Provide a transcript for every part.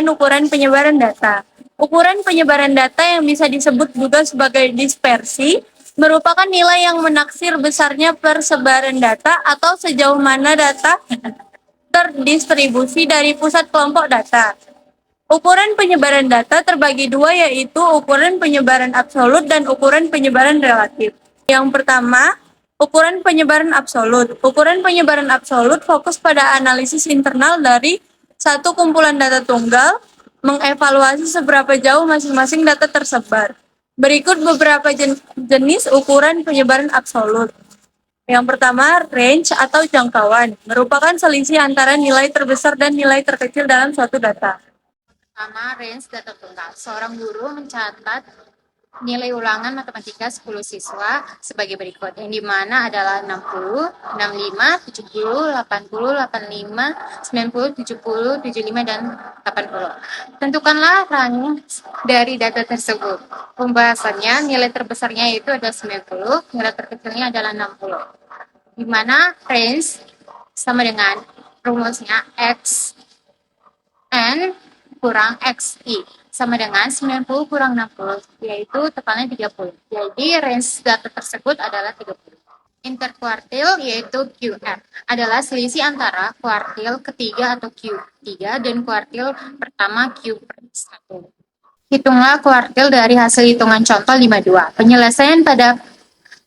bagian ukuran penyebaran data. Ukuran penyebaran data yang bisa disebut juga sebagai dispersi merupakan nilai yang menaksir besarnya persebaran data atau sejauh mana data terdistribusi dari pusat kelompok data. Ukuran penyebaran data terbagi dua, yaitu ukuran penyebaran absolut dan ukuran penyebaran relatif. Yang pertama, ukuran penyebaran absolut. Ukuran penyebaran absolut fokus pada analisis internal dari satu kumpulan data tunggal, mengevaluasi seberapa jauh masing-masing data tersebar. Berikut beberapa jenis ukuran penyebaran absolut. Yang pertama, range atau jangkauan, merupakan selisih antara nilai terbesar dan nilai terkecil dalam suatu data. Pertama, range data tunggal. Seorang guru mencatat nilai ulangan matematika 10 siswa sebagai berikut, yang dimana adalah 60, 65, 70, 80, 85, 90, 70, 75, dan 80. Tentukanlah range dari data tersebut. Pembahasannya, nilai terbesarnya itu adalah 90, nilai terkecilnya adalah 60. Dimana range sama dengan rumusnya X N kurang XI sama dengan 90 kurang 60, yaitu tekannya 30. Jadi range data tersebut adalah 30. Interkuartil yaitu QR adalah selisih antara kuartil ketiga atau Q3 dan kuartil pertama Q1. Hitunglah kuartil dari hasil hitungan contoh 52. Penyelesaian pada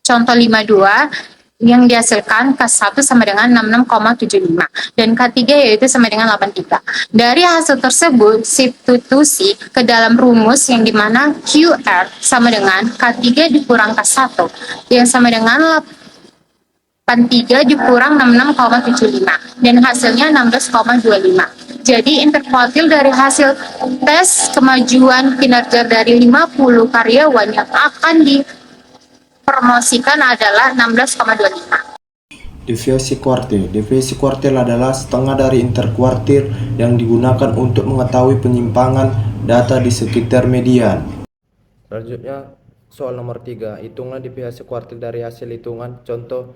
contoh 52 yang dihasilkan K1 sama dengan 66,75 dan K3 yaitu sama dengan 83. Dari hasil tersebut, substitusi ke dalam rumus yang dimana QR sama dengan K3 dikurang K1 yang sama dengan 83 dikurang 66,75 dan hasilnya 16,25. Jadi interkuartil dari hasil tes kemajuan kinerja dari 50 karyawan yang akan dipromosikan adalah 16,25. Deviasi kuartil. Deviasi kuartil adalah setengah dari interkuartil yang digunakan untuk mengetahui penyimpangan data di sekitar median. Selanjutnya, soal nomor 3. Hitunglah deviasi kuartil dari hasil hitungan contoh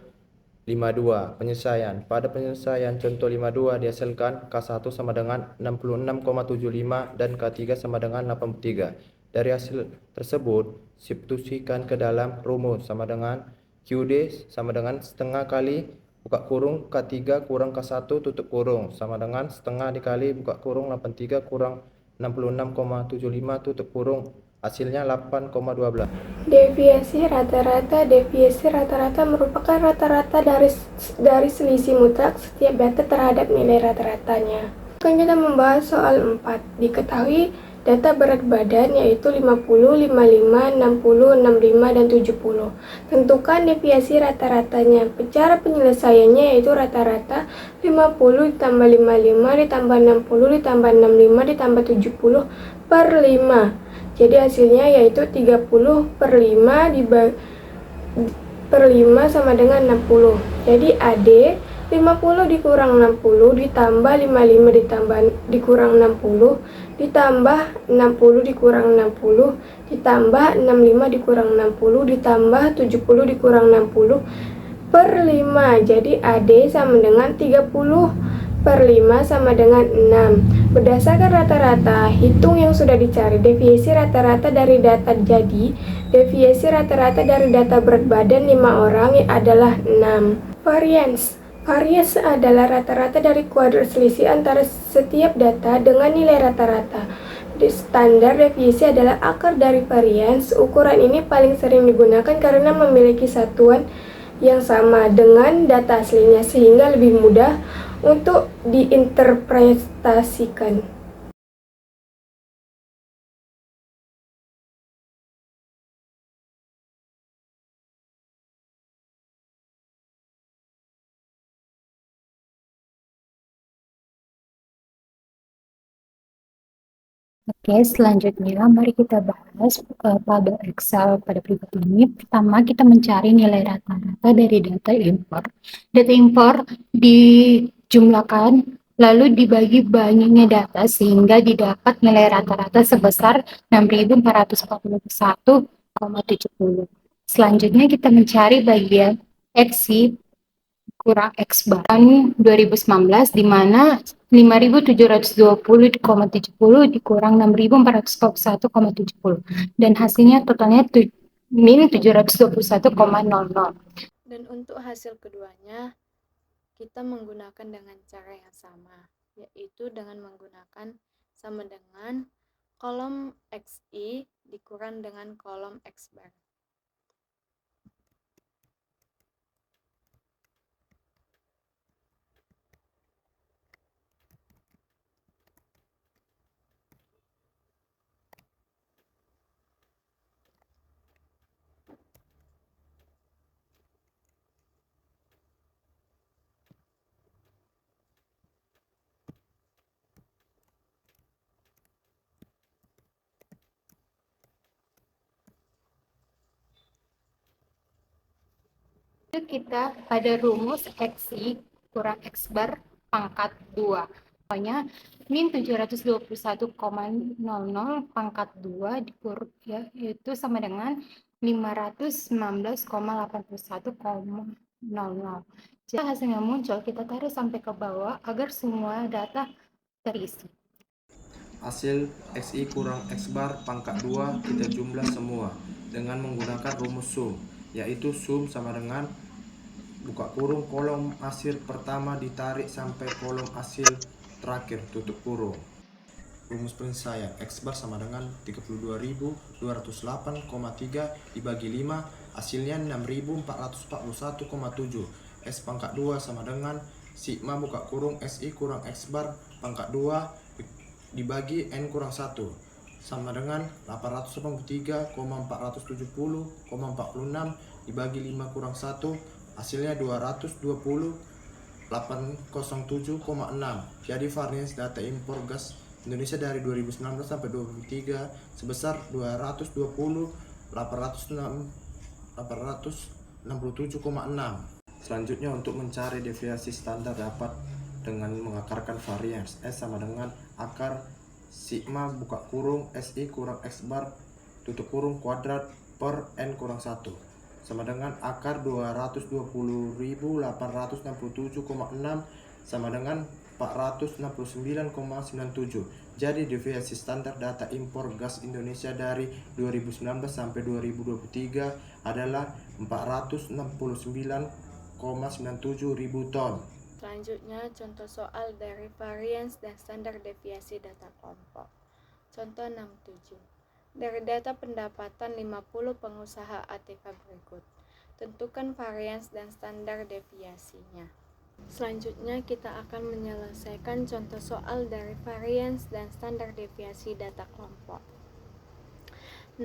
52. Penyelesaian. Pada penyelesaian contoh 52 dihasilkan K1 sama dengan 66,75 dan K3 sama dengan 83. Dari hasil tersebut, substitusikan ke dalam rumus sama dengan QD sama dengan setengah kali buka kurung K3 kurang K1 tutup kurung sama dengan setengah dikali buka kurung 83 kurang 66,75 tutup kurung, hasilnya 8,12. Deviasi rata-rata merupakan rata-rata dari selisih mutlak setiap data terhadap nilai rata-ratanya. Akan kita membahas soal 4. Diketahui data berat badan yaitu 50, 55, 60, 65, dan 70. Tentukan deviasi rata-ratanya. Cara penyelesaiannya yaitu rata-rata 50 ditambah 55 ditambah 60 ditambah 65 ditambah 70 per 5. Jadi hasilnya yaitu 30 per 5 per 5 sama dengan 60. Jadi AD 50 dikurang 60 ditambah 55 dikurang 60 ditambah 60 dikurang 60 ditambah 65 dikurang 60 ditambah 70 dikurang 60 per 5. Jadi AD sama dengan 30 per 5 sama dengan 6. Berdasarkan rata-rata, hitung yang sudah dicari. Deviasi rata-rata dari data jadi, deviasi rata-rata dari data berat badan 5 orang adalah 6. Variance adalah rata-rata dari kuadrat selisih antara setiap data dengan nilai rata-rata. Standar deviasi adalah akar dari variance. Ukuran ini paling sering digunakan karena memiliki satuan yang sama dengan data aslinya sehingga lebih mudah untuk diinterpretasikan. Oke, selanjutnya mari kita bahas pada Excel pada berikut ini. Pertama, kita mencari nilai rata-rata dari data import. Data import dijumlahkan lalu dibagi banyaknya data sehingga didapat nilai rata-rata sebesar 6.441,70. Selanjutnya kita mencari bagian XI kurang X bar. Tahun 2019 di mana 5.720,70 dikurang 6.441,70 dan hasilnya totalnya min 721,00. Dan untuk hasil keduanya, kita menggunakan dengan cara yang sama, yaitu dengan menggunakan sama dengan kolom XI dikurang dengan kolom X bar. Itu kita pada rumus XI kurang X bar pangkat 2. Pokoknya min 721,00 pangkat 2 ya, itu sama dengan 519,81,00. Jadi hasilnya muncul, kita tarik sampai ke bawah agar semua data terisi. Hasil XI kurang X bar pangkat 2 kita jumlah semua dengan menggunakan rumus sum, yaitu sum sama dengan buka kurung kolom hasil pertama ditarik sampai kolom hasil terakhir tutup kurung. Rumus penyelesaian X bar sama dengan 32.208,3 dibagi 5, hasilnya 6.441,7. S pangkat 2 sama dengan sigma buka kurung SI kurang X bar pangkat 2 dibagi N kurang 1 sama dengan 883,470,46 dibagi 5 kurang 1, hasilnya 220,807,6. Jadi varians data impor gas Indonesia dari 2019 sampai 2023 sebesar 220,867,6. Selanjutnya untuk mencari deviasi standar dapat dengan mengakarkan varians S sama dengan akar sigma buka kurung SI kurang X bar tutup kurung kuadrat per N kurang 1 sama dengan akar 220.867,6 sama dengan 469,97. Jadi deviasi standar data impor gas Indonesia dari 2019 sampai 2023 adalah 469,97 ribu ton. Selanjutnya, contoh soal dari varians dan standar deviasi data kelompok. Contoh 67. Dari data pendapatan 50 pengusaha ATK berikut, tentukan varians dan standar deviasinya. Selanjutnya, kita akan menyelesaikan contoh soal dari varians dan standar deviasi data kelompok.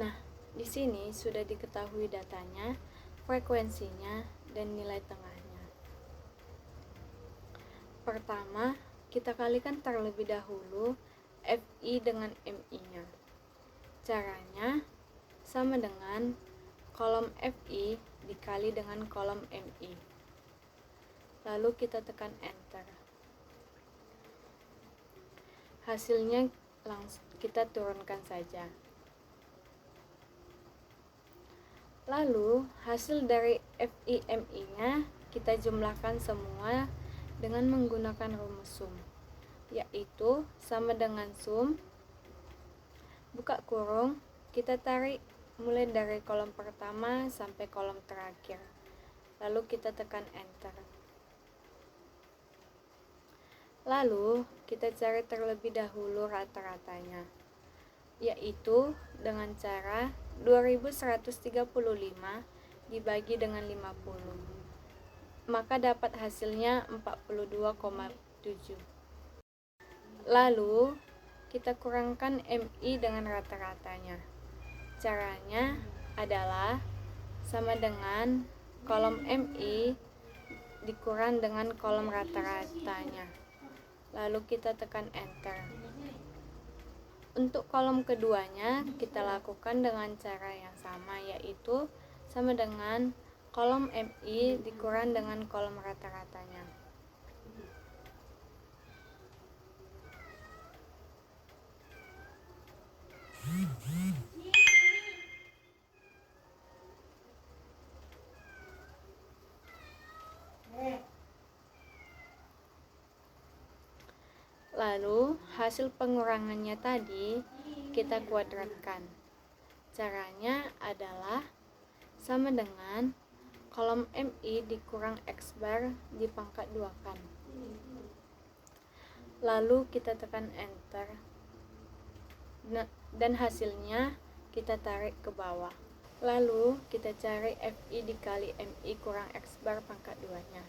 Nah, di sini sudah diketahui datanya, frekuensinya, dan nilai tengahnya. Pertama, kita kalikan terlebih dahulu FI dengan MI-nya. Caranya sama dengan kolom FI dikali dengan kolom MI. Lalu kita tekan enter. Hasilnya langsung kita turunkan saja. Lalu hasil dari FI-MI-nya kita jumlahkan semua dengan menggunakan rumus sum, yaitu sama dengan sum buka kurung, kita tarik mulai dari kolom pertama sampai kolom terakhir, lalu kita tekan enter. Lalu kita cari terlebih dahulu rata-ratanya, yaitu dengan cara 2135 dibagi dengan 50, maka dapat hasilnya 42,7. Lalu kita kurangkan MI dengan rata-ratanya. Caranya adalah sama dengan kolom MI dikurang dengan kolom rata-ratanya. Lalu kita tekan enter. Untuk kolom keduanya kita lakukan dengan cara yang sama, yaitu sama dengan kolom MI dikurang dengan kolom rata-ratanya. Lalu hasil pengurangannya tadi kita kuadratkan. Caranya adalah sama dengan kolom MI dikurang X bar dipangkat 2-kan. Lalu kita tekan enter. Dan hasilnya kita tarik ke bawah. Lalu kita cari FI dikali MI kurang X bar pangkat 2-nya.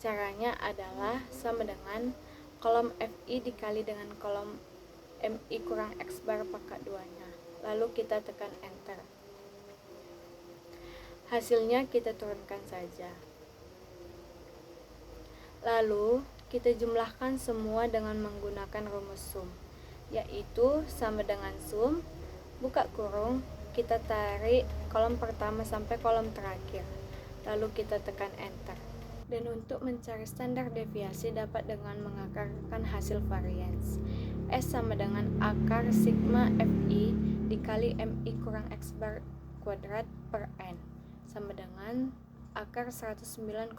Caranya adalah sama dengan kolom FI dikali dengan kolom MI kurang X bar pangkat 2-nya. Lalu kita tekan enter. Hasilnya kita turunkan saja. Lalu kita jumlahkan semua dengan menggunakan rumus sum, yaitu sama dengan sum, buka kurung, kita tarik kolom pertama sampai kolom terakhir. Lalu kita tekan enter. Dan untuk mencari standar deviasi dapat dengan mengakarkan hasil varians. S sama dengan akar sigma FI dikali MI kurang X bar kuadrat per N sama dengan akar 109,76.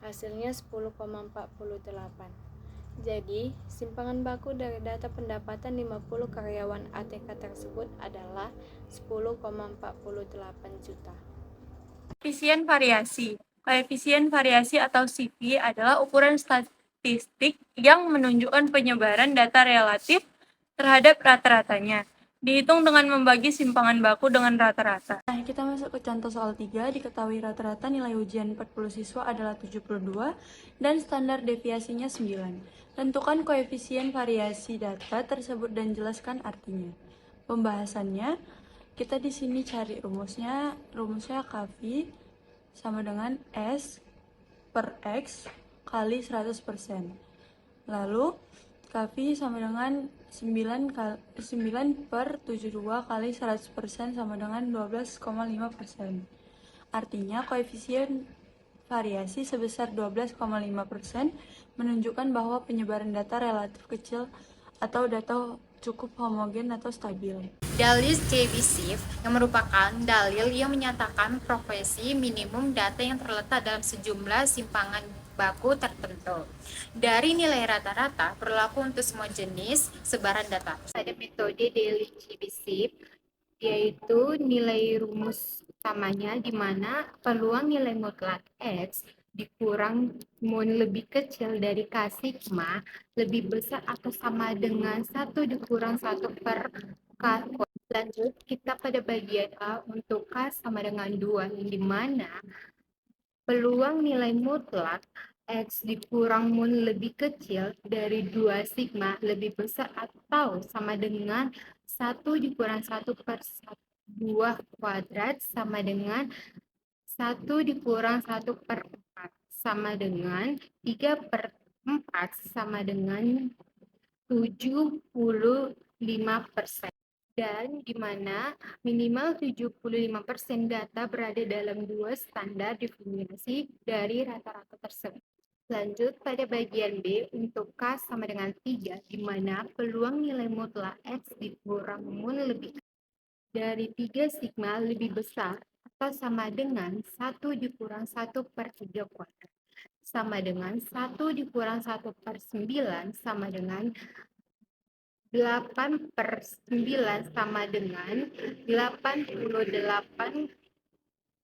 Hasilnya 10,48. Jadi, simpangan baku dari data pendapatan 50 karyawan ATK tersebut adalah 10,48 juta. Koefisien variasi. Koefisien variasi atau CV adalah ukuran statistik yang menunjukkan penyebaran data relatif terhadap rata-ratanya. Dihitung dengan membagi simpangan baku dengan rata-rata. Nah, kita masuk ke contoh soal 3. Diketahui rata-rata nilai ujian 40 siswa adalah 72 dan standar deviasinya 9. Tentukan koefisien variasi data tersebut dan jelaskan artinya. Pembahasannya, kita di sini cari rumusnya KV sama dengan S per X kali 100%. Lalu KV sama dengan 9 per 72 kali 100% sama dengan 12,5%. Artinya koefisien variasi sebesar 12,5% menunjukkan bahwa penyebaran data relatif kecil atau data cukup homogen atau stabil. Dalil CBSIF yang merupakan dalil yang menyatakan profesi minimum data yang terletak dalam sejumlah simpangan baku tertentu. Dari nilai rata-rata berlaku untuk semua jenis sebaran data. Ada metode Dalil CBSIF yaitu nilai rumus utamanya di mana peluang nilai mutlak X dikurang mun lebih kecil dari K sigma lebih besar atau sama dengan 1 dikurang 1 per K. Lanjut kita pada bagian A untuk K sama dengan 2 di mana peluang nilai mutlak X dikurang mun lebih kecil dari 2 sigma lebih besar atau sama dengan 1 dikurang 1 per 2 kuadrat sama dengan 1 dikurang 1 per 4 sama dengan 3 per 4 sama dengan 75%. Dan di mana minimal 75% data berada dalam 2 standar deviasi dari rata-rata tersebut. Lanjut pada bagian B untuk K sama dengan 3 di mana peluang nilai mutlak X dikurang mun lebih dari 3 sigma lebih besar atau sama dengan 1 dikurang 1 per 3 kuadrat sama dengan 1 dikurang 1 per 9 sama dengan 8 per 9 sama dengan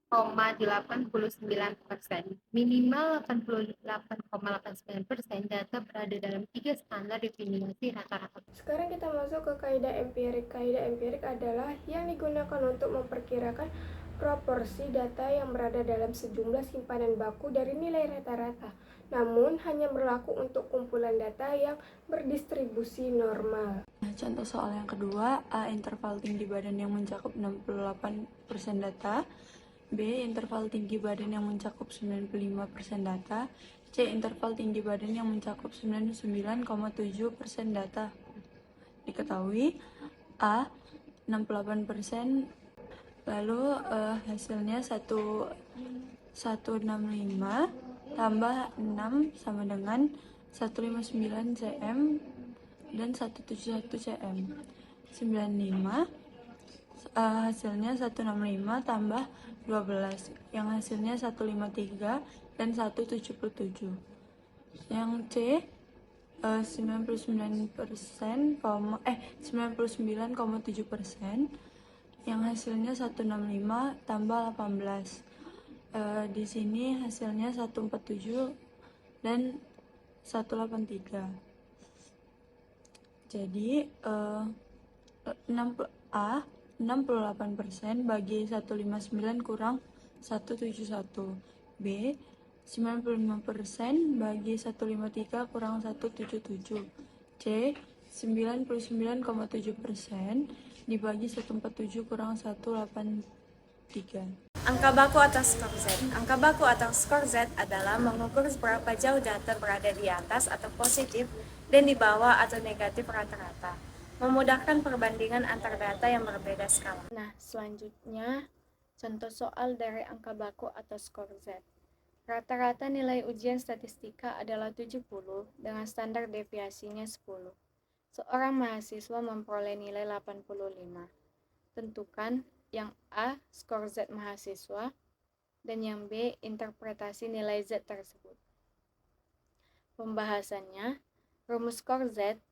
88,89%. Minimal 88,89% data berada dalam 3 standar definisi rata-rata. Sekarang kita masuk ke kaidah empirik. Kaidah empirik adalah yang digunakan untuk memperkirakan proporsi data yang berada dalam sejumlah simpanan baku dari nilai rata-rata, namun hanya berlaku untuk kumpulan data yang berdistribusi normal. Nah, contoh soal yang kedua, A. Interval tinggi badan yang mencakup 68% data. B. Interval tinggi badan yang mencakup 95% data. C. Interval tinggi badan yang mencakup 99,7% data. Diketahui A. 68%, lalu hasilnya 165 tambah 6 sama dengan 159 cm dan 171 cm. 95 hasilnya 165 tambah 12 yang hasilnya 153 dan 177. Yang C 99,7%, yang hasilnya 165 tambah 18. Di sini hasilnya 147 dan 183. Jadi 68% bagi 159 kurang 171. B 95% bagi 153 kurang 177. C 99,7% dibagi 147 kurang 183. Angka baku atau skor Z. Angka baku atau skor Z adalah mengukur seberapa jauh data berada di atas atau positif dan di bawah atau negatif rata-rata, memudahkan perbandingan antar data yang berbeda skala. Nah, selanjutnya contoh soal dari angka baku atau skor Z. Rata-rata nilai ujian statistika adalah 70 dengan standar deviasinya 10. Seorang mahasiswa memperoleh nilai 85. Tentukan yang A, skor Z mahasiswa, dan yang B, interpretasi nilai Z tersebut. Pembahasannya, rumus skor Z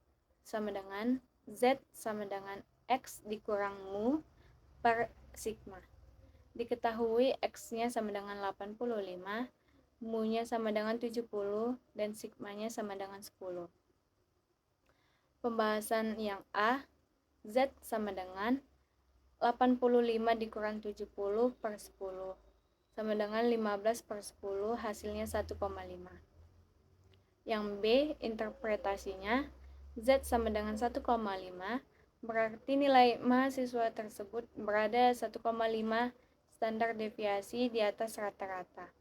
sama dengan Z sama dengan X dikurang mu per sigma. Diketahui X-nya sama dengan 85, mu-nya sama dengan 70, dan sigma-nya sama dengan 10. Pembahasan yang A, Z sama dengan 85 dikurang 70 per 10 sama dengan 15 per 10, hasilnya 1,5. Yang B, interpretasinya Z sama dengan 1,5, berarti nilai mahasiswa tersebut berada 1,5 standar deviasi di atas rata-rata.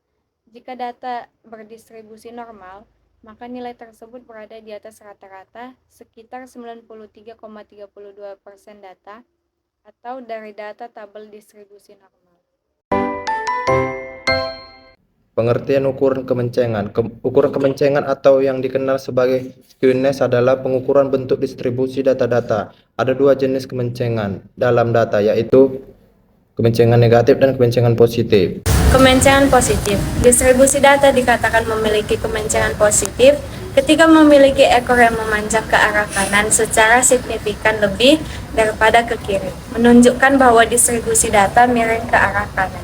Jika data berdistribusi normal, maka nilai tersebut berada di atas rata-rata sekitar 93,32% data atau dari data tabel distribusi normal. Pengertian ukuran kemencengan. Ukuran kemencengan atau yang dikenal sebagai skewness adalah pengukuran bentuk distribusi data-data. Ada dua jenis kemencengan dalam data, yaitu kemencengan negatif dan kemencengan positif. Kemencengan positif. Distribusi data dikatakan memiliki kemencengan positif ketika memiliki ekor yang memanjang ke arah kanan secara signifikan lebih daripada ke kiri, menunjukkan bahwa distribusi data miring ke arah kanan.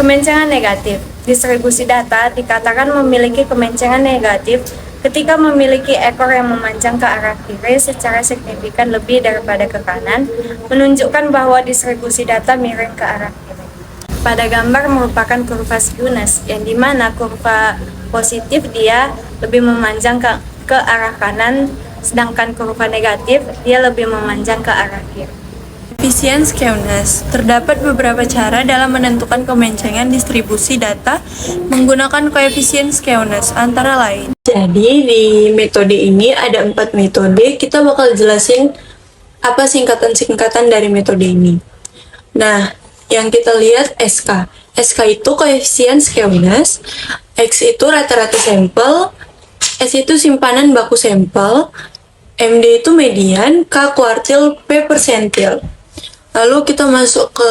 Kemencengan negatif. Distribusi data dikatakan memiliki kemencengan negatif ketika memiliki ekor yang memanjang ke arah kiri secara signifikan lebih daripada ke kanan, menunjukkan bahwa distribusi data miring ke arah kiri. Pada gambar merupakan kurva skewness, yang dimana kurva positif dia lebih memanjang ke arah kanan, sedangkan kurva negatif dia lebih memanjang ke arah kiri. Koefisien skewness. Terdapat beberapa cara dalam menentukan kemencengan distribusi data menggunakan koefisien skewness, antara lain. Jadi di metode ini ada 4 metode, kita bakal jelasin apa singkatan-singkatan dari metode ini. Nah, yang kita lihat SK. SK itu koefisien skewness, X itu rata-rata sampel, S itu simpanan baku sampel, MD itu median, K kuartil, P persentil. Lalu kita masuk ke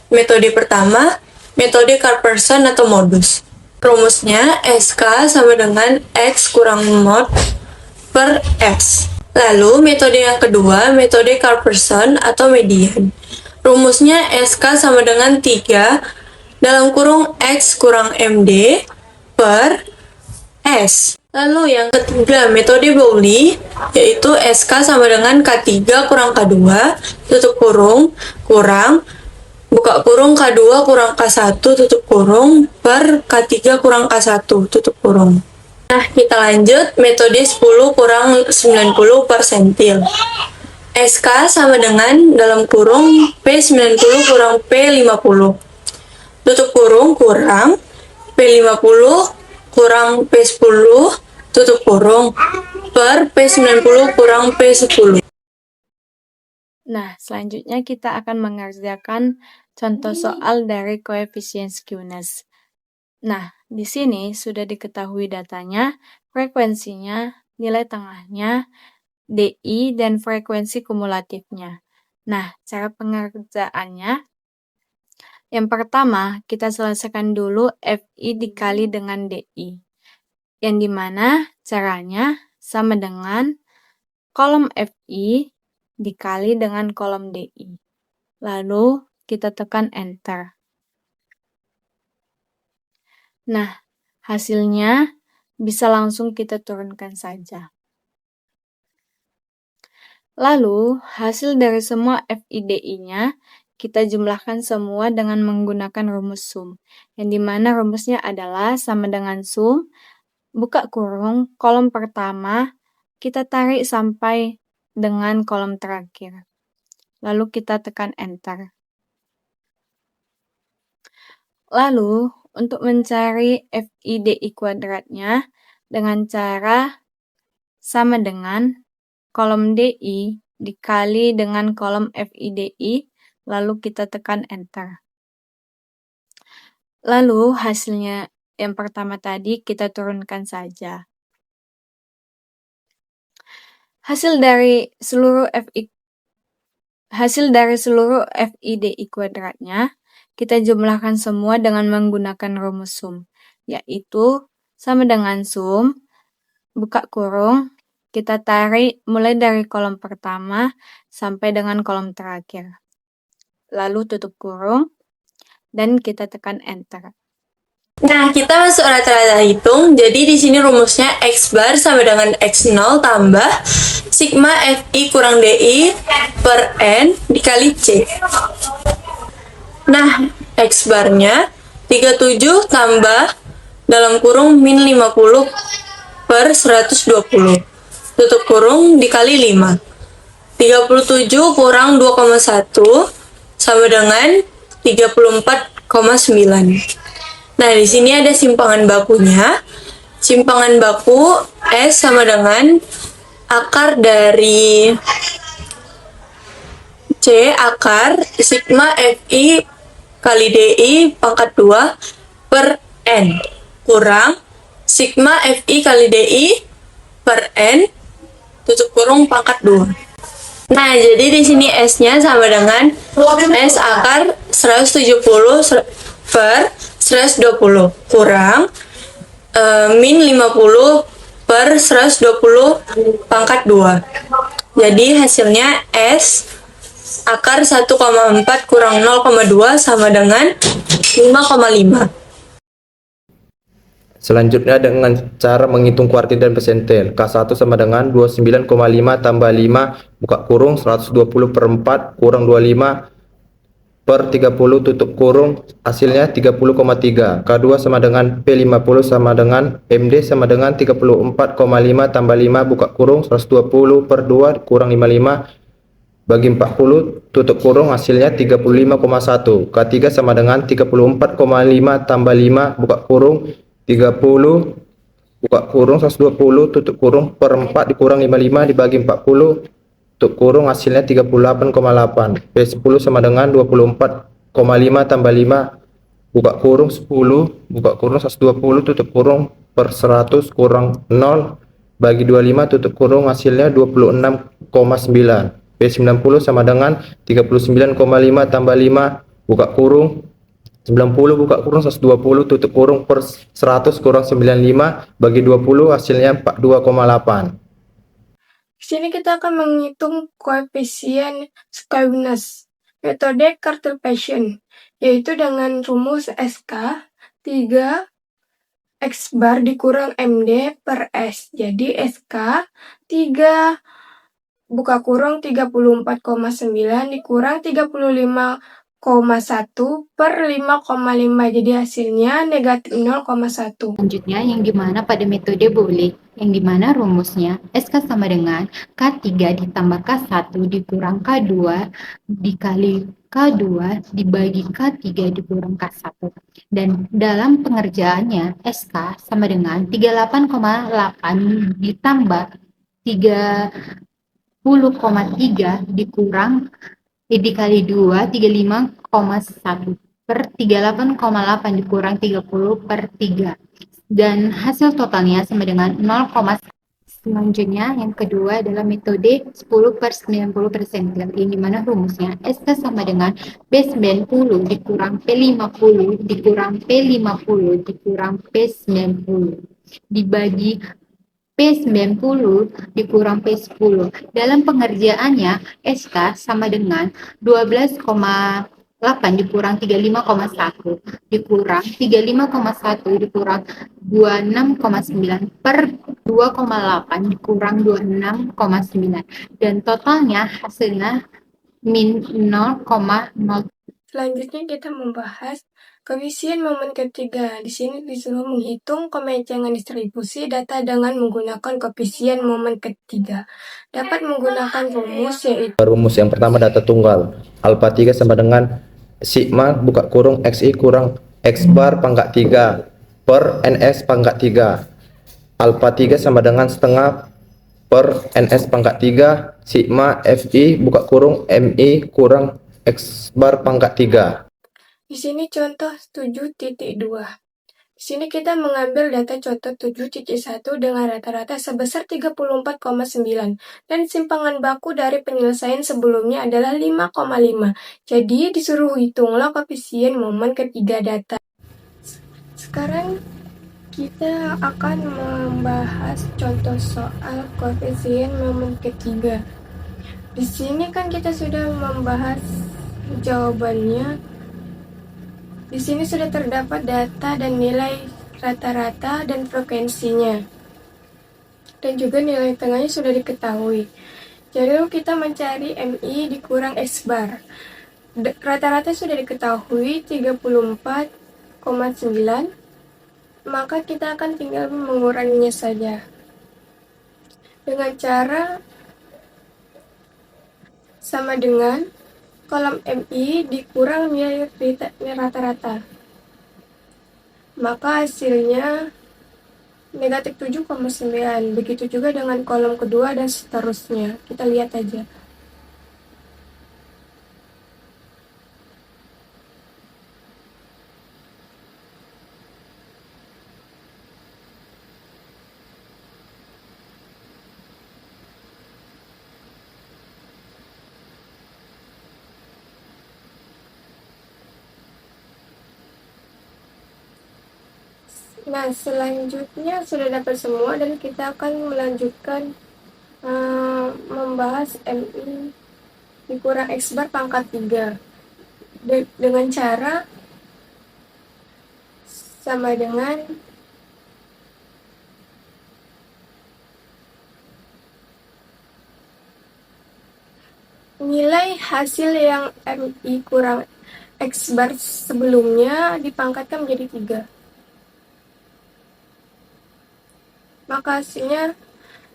metode pertama, metode Carl-Pearson atau modus. Rumusnya SK sama dengan X kurang mod per S. Lalu metode yang kedua, metode Carl-Pearson atau median. Rumusnya SK sama dengan 3 dalam kurung X kurang MD per S. Lalu yang ketiga, metode Bowley, yaitu SK sama dengan K3 kurang K2, tutup kurung, kurang, buka kurung K2 kurang K1, tutup kurung, per K3 kurang K1, tutup kurung. Nah, kita lanjut, metode 10 kurang 90 persentil. SK sama dengan dalam kurung P90 kurang P50. Tutup kurung, kurang, P50 kurang P10, tutup kurung, per P90 kurang P10. Nah, selanjutnya kita akan mengerjakan contoh soal dari koefisien skewness. Nah, di sini sudah diketahui datanya, frekuensinya, nilai tengahnya, DI, dan frekuensi kumulatifnya. Nah, cara pengerjaannya, yang pertama, kita selesaikan dulu FI dikali dengan DI. Yang dimana caranya, sama dengan kolom FI dikali dengan kolom DI. Lalu kita tekan enter. Nah, hasilnya bisa langsung kita turunkan saja. Lalu, hasil dari semua FIDI-nya kita jumlahkan semua dengan menggunakan rumus sum, yang dimana rumusnya adalah sama dengan sum, buka kurung, kolom pertama, kita tarik sampai dengan kolom terakhir. Lalu kita tekan enter. Lalu, untuk mencari FIDI kuadratnya dengan cara sama dengan kolom DI dikali dengan kolom FIDI, lalu kita tekan enter. Lalu hasilnya yang pertama tadi kita turunkan saja. Hasil dari seluruh FIDI kuadratnya kita jumlahkan semua dengan menggunakan rumus sum, yaitu sama dengan sum, buka kurung, kita tarik mulai dari kolom pertama sampai dengan kolom terakhir. Lalu tutup kurung, dan kita tekan enter. Nah, kita masuk rata-rata hitung. Jadi di sini rumusnya X bar sama dengan X0 tambah sigma FI kurang DI per N dikali C. Nah, X barnya 37 tambah dalam kurung min 50 per 120. Tutup kurung dikali 5. 37 kurang 2,1 sama dengan 34,9. Nah, di sini ada simpangan bakunya. Simpangan baku S sama dengan akar dari C akar sigma FI kali DI pangkat 2 per N kurang sigma FI kali DI per N tutup kurung pangkat 2. Nah, jadi di sini S-nya sama dengan S akar 170 per 120 kurang min 50 per 120 pangkat 2. Jadi hasilnya S akar 1,4 kurang 0,2 sama dengan 5,5. Selanjutnya dengan cara menghitung kuartil dan persentil. K1 sama dengan 29,5 tambah 5 buka kurung 120 per 4 kurang 25 per 30 tutup kurung hasilnya 30,3. K2 sama dengan P50 sama dengan MD sama dengan 34,5 tambah 5 buka kurung 120 per 2 kurang 55 bagi 40 tutup kurung hasilnya 35,1. K3 sama dengan 34,5 tambah 5 buka kurung 30 buka kurung 120 tutup kurung per 4 dikurang 55 dibagi 40 tutup kurung hasilnya 38,8. P10 sama dengan 24,5 tambah 5 buka kurung 10 buka kurung 120 tutup kurung per 100 kurang 0 bagi 25 tutup kurung hasilnya 26,9. P90 sama dengan 39,5 tambah 5 buka kurung 90 buka kurung 120 tutup kurung per 100 kurang 95 bagi 20 hasilnya 42,8. Di sini kita akan menghitung koefisien skewness. Metode Cartesian, yaitu dengan rumus SK 3 X bar dikurang MD per S. Jadi SK 3 buka kurung 34,9 dikurang 35,1 per 5,5. Jadi hasilnya negatif 0,1. Selanjutnya yang dimana pada metode boleh, yang dimana rumusnya SK sama dengan K3 ditambah K1 dikurang K2 dikali K2 dibagi K3 dikurang K1. Dan dalam pengerjaannya SK sama dengan 38,8 ditambah 30,3 dikurang dikali 2 35,1 per 38,8 dikurang 30 per 3 dan hasil totalnya sama dengan 0, selanjutnya yang kedua adalah metode 10 per 90 persentil yang dimana rumusnya SK sama dengan P90 dikurang P50 dikurang P50 dikurang P90 dibagi P90 dikurang P10. Dalam pengerjaannya, SK sama dengan 12,8 dikurang 35,1 dikurang 35,1 dikurang 26,9 per 2,8 dikurang 26,9. Dan totalnya hasilnya min 0,0. Selanjutnya kita membahas koefisien momen ketiga. Di sini disuruh menghitung kemencengan distribusi data dengan menggunakan koefisien momen ketiga. Dapat menggunakan rumus yaitu Rumus yang pertama data tunggal. Alpha 3 sama dengan sigma buka kurung xi kurang x bar pangkat 3 per ns pangkat 3. Alpha 3 sama dengan setengah per ns pangkat 3 sigma fi buka kurung mi kurang x bar pangkat 3. di sini contoh 7.2. Di sini kita mengambil data contoh 7.1 dengan rata-rata sebesar 34,9 dan simpangan baku dari penyelesaian sebelumnya adalah 5,5. Jadi disuruh hitunglah koefisien momen ketiga data. Sekarang kita akan membahas contoh soal koefisien momen ketiga. Di sini kan kita sudah membahas jawabannya. Di sini sudah terdapat data dan nilai rata-rata dan frekuensinya. Dan juga nilai tengahnya sudah diketahui. Jadi kita mencari MI dikurang X bar. Rata-rata sudah diketahui 34,9. Maka kita akan tinggal menguranginya saja. Dengan cara sama dengan kolom MI dikurang nilai rata-rata. Maka hasilnya negatif 7,9. Begitu juga dengan kolom kedua dan seterusnya. Kita lihat aja. Nah, selanjutnya sudah dapat semua dan kita akan melanjutkan membahas MI dikurang X bar pangkat 3 dengan cara sama dengan nilai hasil yang MI kurang X bar sebelumnya dipangkatkan menjadi 3. Maka hasilnya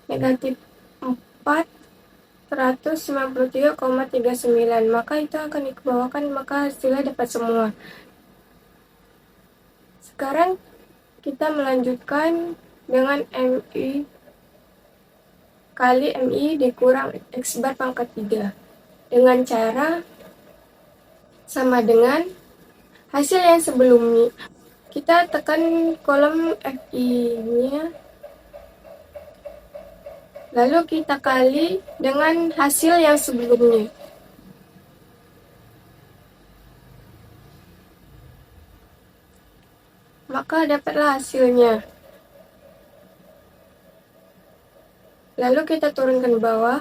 negatif 493,39. Maka itu akan dikebawakan, maka hasilnya dapat semua. Sekarang kita melanjutkan dengan MI kali MI dikurang X bar pangkat 3 dengan cara sama dengan hasil yang sebelumnya. Kita tekan kolom FI-nya, lalu kita kali dengan hasil yang sebelumnya. Maka dapatlah hasilnya. Lalu kita turunkan ke bawah.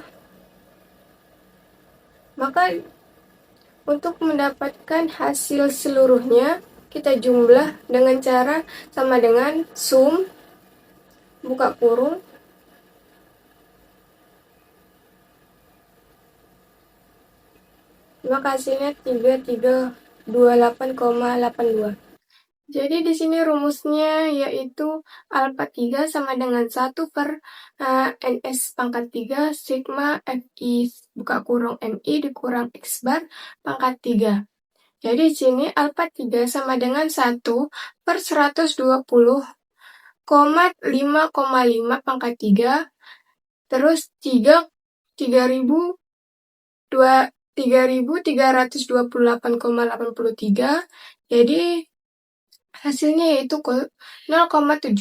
Maka untuk mendapatkan hasil seluruhnya, kita jumlah dengan cara sama dengan sum buka kurung maka hasilnya 3328,82. Jadi di sini rumusnya yaitu alpha 3 sama dengan 1 per ns pangkat 3 sigma fi buka kurung mi dikurang x bar pangkat 3. Jadi di sini alpha 3 sama dengan 1 per 120,5,5 pangkat 3 terus 3.328,83. Jadi hasilnya yaitu 0,17.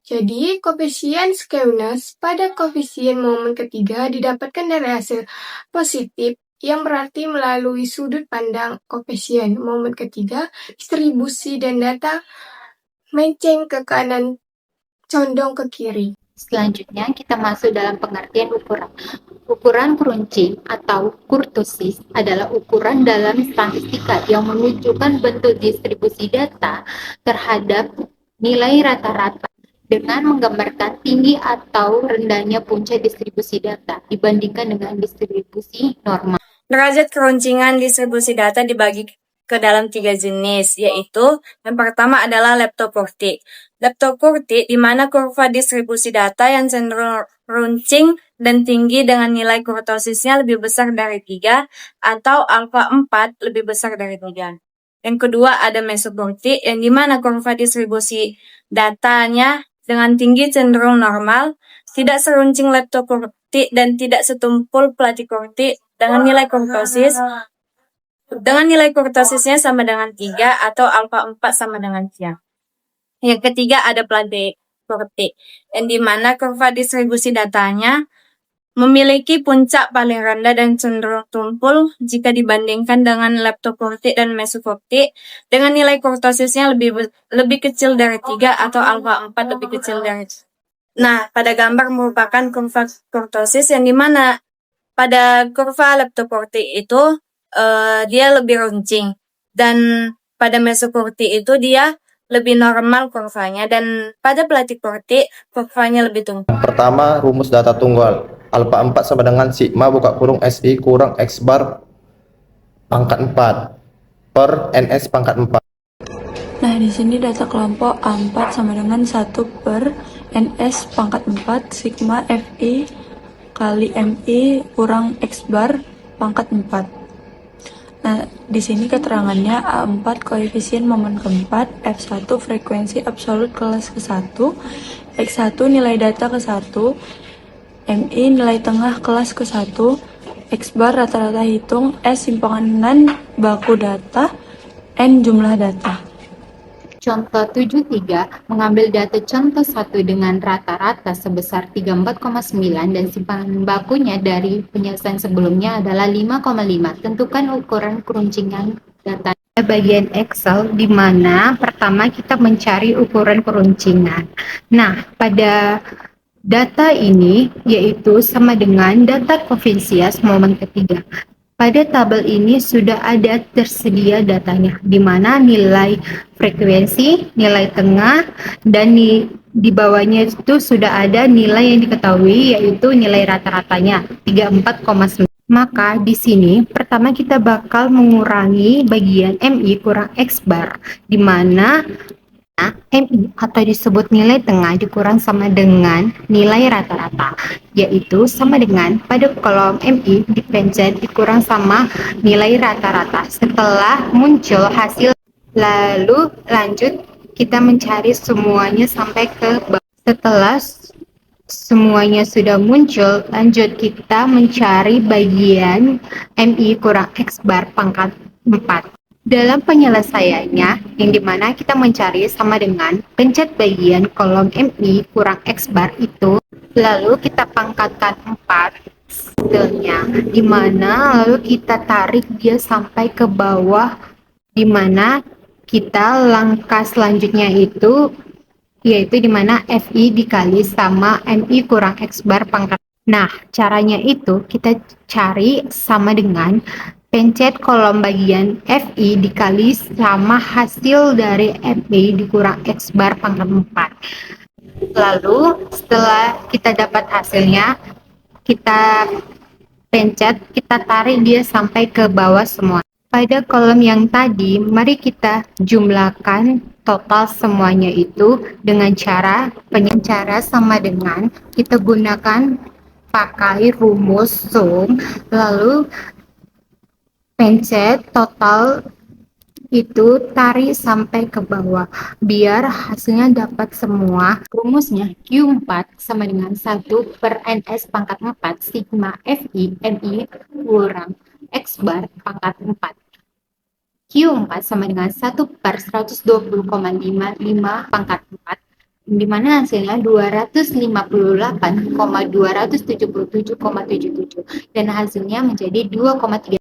Jadi koefisien skewness pada koefisien momen ketiga didapatkan dari hasil positif, yang berarti melalui sudut pandang koefisien momen ketiga, distribusi dan data menceng ke kanan condong ke kiri. Selanjutnya kita masuk dalam pengertian ukuran. Ukuran keruncing atau kurtosis adalah ukuran dalam statistika yang menunjukkan bentuk distribusi data terhadap nilai rata-rata dengan menggambarkan tinggi atau rendahnya puncak distribusi data dibandingkan dengan distribusi normal. Derajat keruncingan distribusi data dibagi ke dalam 3 jenis, yaitu yang pertama adalah leptokurtik. Leptokurtik di mana kurva distribusi data yang cenderung runcing dan tinggi dengan nilai kurtosisnya lebih besar dari 3 atau alfa 4 lebih besar dari 3. Yang kedua ada mesokurtik yang di mana kurva distribusi datanya dengan tinggi cenderung normal, tidak seruncing leptokurtik dan tidak setumpul platikurtik dengan nilai kurtosisnya sama dengan 3 atau alfa 4 sama dengan 3. Yang ketiga ada platikurtik yang di mana kurva distribusi datanya memiliki puncak paling rendah dan cenderung tumpul jika dibandingkan dengan leptokurtik dan mesokurtik dengan nilai kurtosisnya lebih kecil dari 3 atau alfa 4 lebih kecil dari. Nah, pada gambar merupakan kurva kurtosis yang dimana pada kurva leptokurtik itu dia lebih runcing dan pada mesokurtik itu dia lebih normal kurvanya dan pada platikurtik kurvanya lebih tumpul. Pertama, rumus data tunggal. Alfa 4 sama dengan sigma buka kurung SI kurang X bar pangkat 4 per NS pangkat 4. Nah, di sini data kelompok A4 sama dengan 1 per NS pangkat 4 sigma FI kali MI kurang X bar pangkat 4. Nah, di sini keterangannya A4 koefisien momen keempat, F1 frekuensi absolut kelas ke-1, X1 nilai data ke-1, MI nilai tengah kelas ke-1, X bar rata-rata hitung, S simpanan baku data, N jumlah data. Contoh 73 mengambil data contoh 1 dengan rata-rata sebesar 34,9 dan simpanan bakunya dari penyelesaian sebelumnya adalah 5,5. Tentukan ukuran keruncingan data. Bagian Excel di mana pertama kita mencari ukuran keruncingan. Nah, pada data ini yaitu sama dengan data koefisias momen ketiga. Pada tabel ini sudah ada tersedia datanya, di mana nilai frekuensi, nilai tengah, dan di bawahnya itu sudah ada nilai yang diketahui, yaitu nilai rata-ratanya 34,9. Maka di sini pertama kita bakal mengurangi bagian MI kurang X bar, di mana MI atau disebut nilai tengah dikurang sama dengan nilai rata-rata, yaitu sama dengan pada kolom MI dipencet dikurang sama nilai rata-rata. Setelah muncul hasil, lalu lanjut kita mencari semuanya sampai ke bawah. Setelah semuanya sudah muncul, lanjut kita mencari bagian MI kurang X bar pangkat 4. Dalam penyelesaiannya, yang dimana kita mencari sama dengan pencet bagian kolom MI kurang X bar itu, lalu kita pangkatkan 4 hasilnya, dimana lalu kita tarik dia sampai ke bawah, dimana kita langkah selanjutnya itu yaitu dimana FI dikali sama MI kurang X bar pangkat. Nah, caranya itu kita cari sama dengan pencet kolom bagian FI dikali sama hasil dari MI dikurang X bar pangkat 4. Lalu setelah kita dapat hasilnya, kita pencet, kita tarik dia sampai ke bawah semua. Pada kolom yang tadi, mari kita jumlahkan total semuanya itu dengan cara sama dengan kita gunakan pakai rumus sum, lalu pencet total itu tarik sampai ke bawah biar hasilnya dapat semua. Rumusnya Q4 sama dengan 1 per NS pangkat 4 sigma FI MI kurang X bar pangkat 4. Q4 sama dengan 1 per 120,55 pangkat 4, di mana hasilnya 258,277,77 dan hasilnya menjadi 2,3.